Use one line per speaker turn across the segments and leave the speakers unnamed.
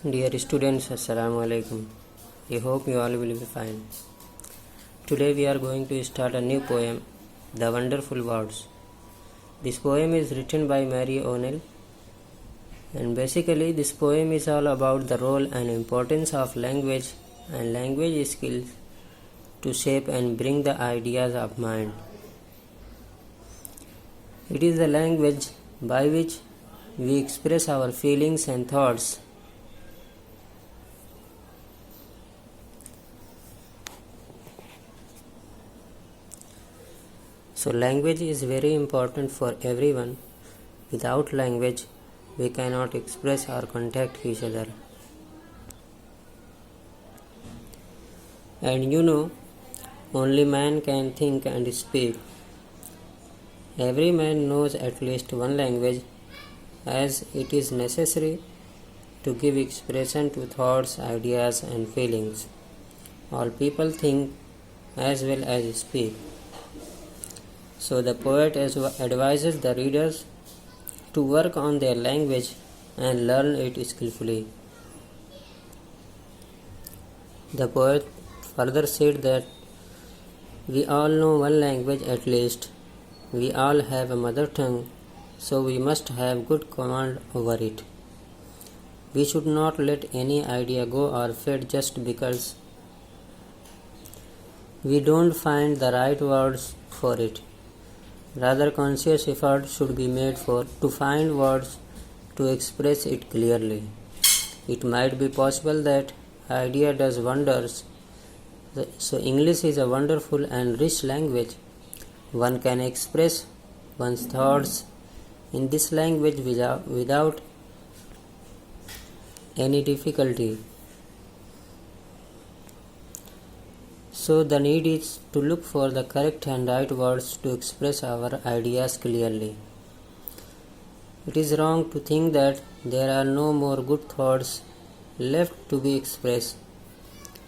Dear students, Assalamu alaikum. I hope you all will be fine. Today we are going to start a new poem, The Wonderful Words. This poem is written by Mary O'Neill, and basically this poem is all about the role and importance of language and language skills to shape and bring the ideas of mind. It is the language by which we express our feelings and thoughts. So language is very important for everyone. Without language, we cannot express or contact each other. And only man can think and speak. Every man knows at least one language, as it is necessary to give expression to thoughts, ideas, and feelings. All people think as well as speak. So the poet advises the readers to work on their language and learn it skillfully. The poet further said that we all know one language at least. We all have a mother tongue, so we must have good command over it. We should not let any idea go or fade just because we don't find the right words for it. Rather, conscious effort should be made to find words to express it clearly. It might be possible that idea does wonders. So English is a wonderful and rich language. One can express one's thoughts in this language without any difficulty. So the need is to look for the correct and right words to express our ideas clearly. It is wrong to think that there are no more good thoughts left to be expressed.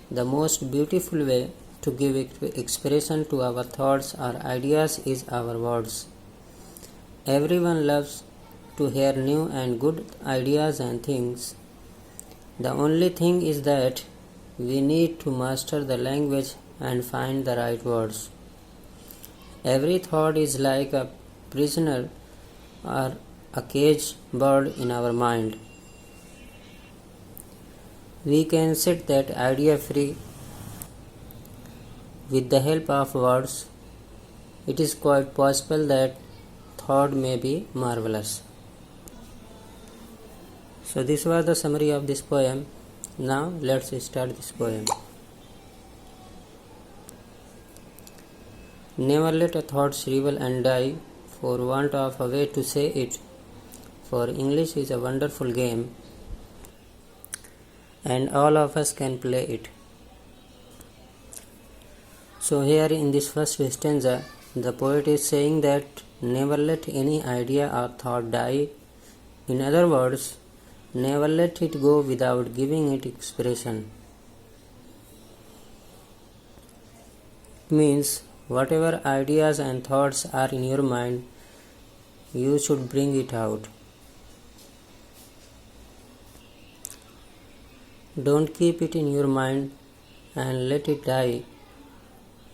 The most beautiful way to give expression to our thoughts or ideas is our words. Everyone loves to hear new and good ideas and things. The only thing is that we need to master the language and find the right words. Every thought is like a prisoner or a caged bird in our mind. We can set that idea free with the help of words. It is quite possible that thought may be marvelous. So this was the summary of this poem. Now let's start this poem. Never let a thought shrivel and die for want of a way to say it, for English is a wonderful game and all of us can play it. So here in this first stanza, the poet is saying that never let any idea or thought die. In other words, never let it go without giving it expression. It means whatever ideas and thoughts are in your mind, you should bring it out. Don't keep it in your mind and let it die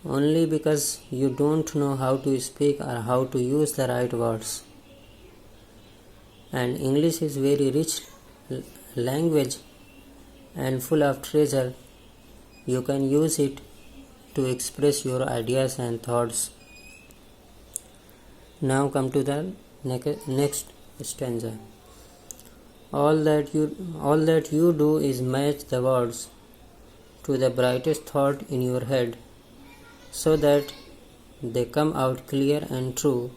only because you don't know how to speak or how to use the right words. And English is very rich language and full of treasure. You can use it to express your ideas and thoughts. Now come to the next stanza. All that you do is match the words to the brightest thought in your head, so that they come out clear and true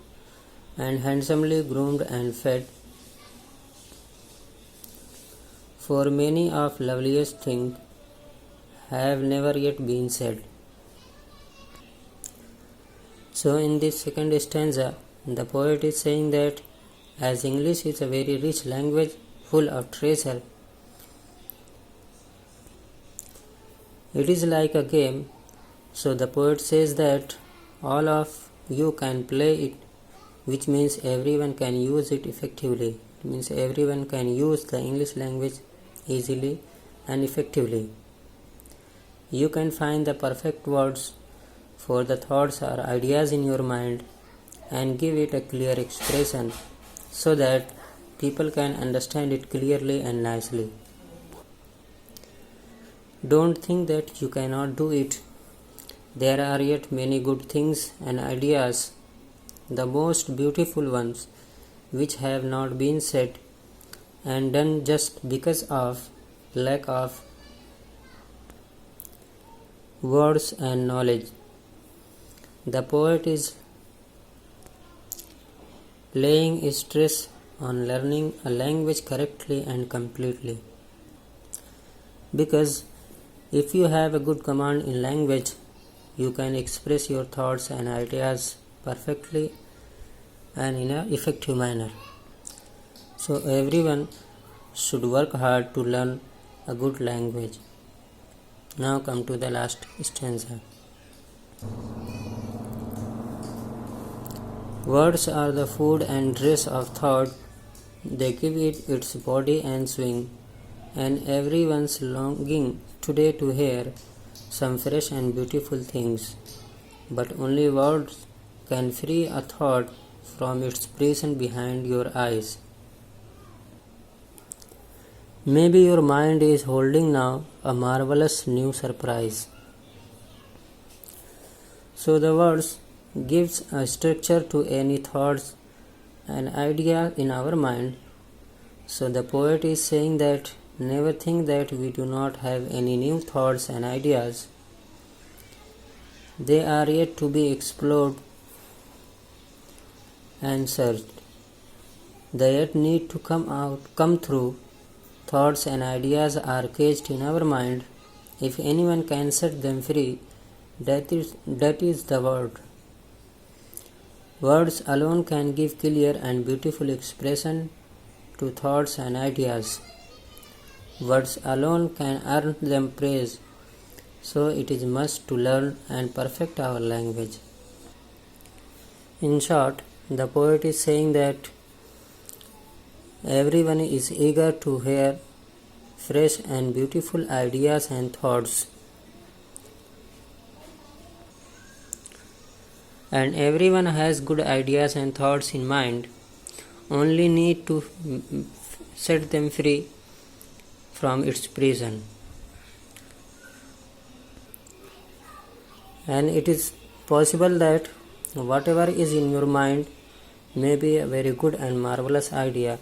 and handsomely groomed and fed. For many of loveliest things have never yet been said. So in this second stanza, the poet is saying that as English is a very rich language full of treasure, it is like a game. So the poet says that all of you can play it, which means everyone can use it effectively. It means everyone can use the English language easily and effectively. You can find the perfect words for the thoughts or ideas in your mind and give it a clear expression so that people can understand it clearly and nicely. Don't think that you cannot do it. There are yet many good things and ideas, the most beautiful ones, which have not been said and done just because of lack of words and knowledge. The poet is laying stress on learning a language correctly and completely. Because if you have a good command in language, you can express your thoughts and ideas perfectly and in an effective manner. So everyone should work hard to learn a good language. Now come to the last stanza. Words are the food and dress of thought. They give it its body and swing, and everyone's longing today to hear some fresh and beautiful things. But only words can free a thought from its prison behind your eyes. Maybe your mind is holding now a marvelous new surprise. So the words gives a structure to any thoughts and idea in our mind. So the poet is saying that never think that we do not have any new thoughts and ideas. They are yet to be explored and searched. They yet need to come through. Thoughts and ideas are caged in our mind. If anyone can set them free, that is the word. Words alone can give clear and beautiful expression to thoughts and ideas. Words alone can earn them praise. So it is must to learn and perfect our language. In short, the poet is saying that everyone is eager to hear fresh and beautiful ideas and thoughts. And everyone has good ideas and thoughts in mind, only need to set them free from its prison. And it is possible that whatever is in your mind may be a very good and marvelous idea,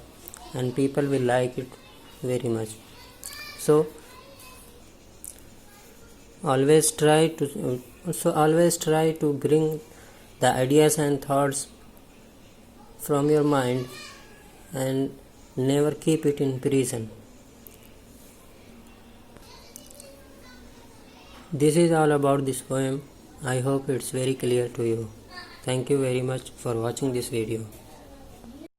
and people will like it very much. So always try to bring the ideas and thoughts from your mind and never keep it in prison. This is all about this poem. I hope it's very clear to you. Thank you very much for watching this video.